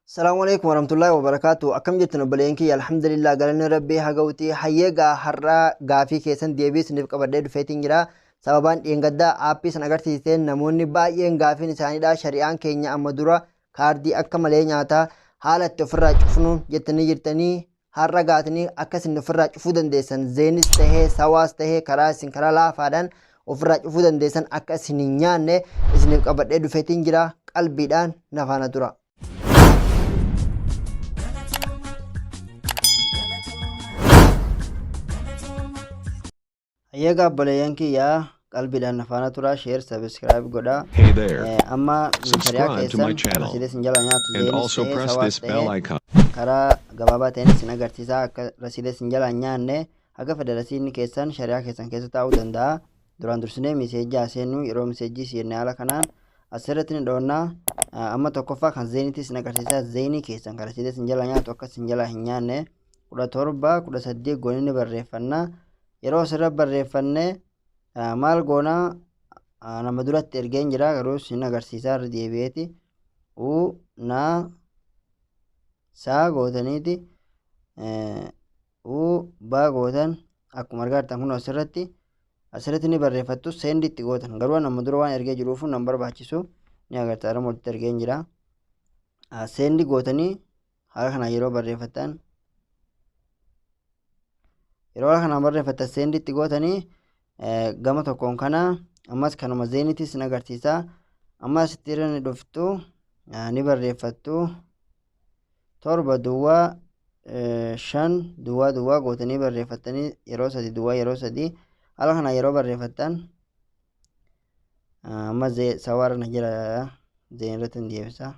السلام عليكم ورحمة الله وبركاته. أكم جتنا بلينكي الحمد لله قالنا ربي هجوتي حيجا حرة قافي كيسن ديبيس نفق بدر فيتين جرا سببان ينقدا أبي سنقر تيسين نموني با ينقافي نساني دا شريان كينيا أمدورا كاردي أكم لينياتا حالة تفرج فنون جتني حرة قاتني أكس نفرج فودن ديسن زينس تهي سواس تهي كراسين كرالا فادن وفرج فودن ديسن أكس نينيان نفق بدر فيتين جرا قلبي دان نفانا دورا. Ayyaga balayanki ya qalbiidhaan nafaana tura share subscribe godha. Hey there. Amma Subscribe to my channel rasiilee sinjala nyaatu and also press this bell icon. karaa gabaabaa ta'een isin agarsiisa akka rasiilee sinjala nyaanne haga federasiinni keessan shari'aa keessan keessa taa'uu danda'a. Duraan dursinee miseejjii seennu yeroo miseejjii seenne haala kanaan asirratti ni dhoonnaa. Amma tokkoffaa kan zeenitii isin agarsiisa zeenii keessan kan rasiilee sinjala nyaatu akka sinjala hin nyaanne 17 18 goonii barreeffannaa. Yeroo asirra barreeffannee maal goonaa nama duratti ergeen jira garuu isin agarsiisaa irra deebi'eeti na saa gootaniiti baa gootan akkuma argaatan kun asirratti ni barreeffattu seendi itti gootan garuu nama dura waan ergee jiruuf nan barbaachisu ni agartaa irra mul'atti ergeen jira seendi gootanii haala kana yeroo barreeffatan yeroo kana barreeffatan seendi itti gootanii gama tokkoon kana ammas kanuma zeenitis isin agarsiisa ammas itti irra ni dhuftu ni barreeffattu 7 duwwaa 5 duwwaa gootanii barreeffatanii yeroo 3 duwwaa yeroo 3 haala kana yeroo barreeffatan amma sawaara na jira zeenirratti hin deebisa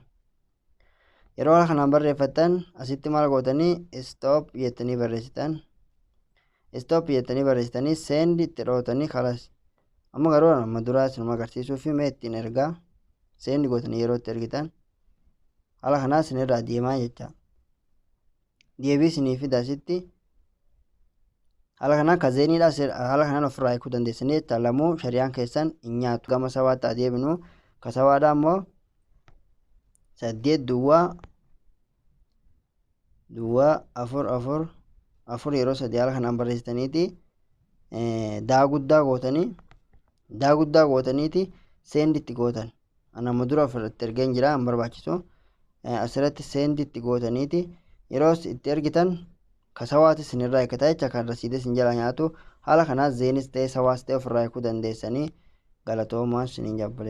yeroo haala kana barreeffatan asitti maal gootanii stop jettanii barreessitan stop jettanii barreessitanii send itti dhootanii kalas amma garuu nama duraa isinuma agarsiisuuf mee ittiin ergaa send gootanii yeroo itti ergitan haala kanaa isinirraa deemaa jecha deebii isinii fida asitti haala kanaa kazeeniidha haala kanaan ofirraa hiikuu dandeessanii jecha lamuu shari'aan keessan hin nyaatu gama sawaatti adeemnu ka sawaadhaa immoo 8 duwwaa 4 yeroo 3 haala kanaan barreessitaniiti daa guddaa gootaniiti seendi itti gootan nama dura ofirratti ergeen jira hin barbaachisu asirratti seendi itti gootaniiti yeroo itti ergitan ka sawaati isinirraa eeggataa jecha kan rasiilee isin jala nyaatu haala kanaa zeenis ta'e sawaas ta'e ofirraa eeguu dandeessanii galatoomaa isiniin jaabbale.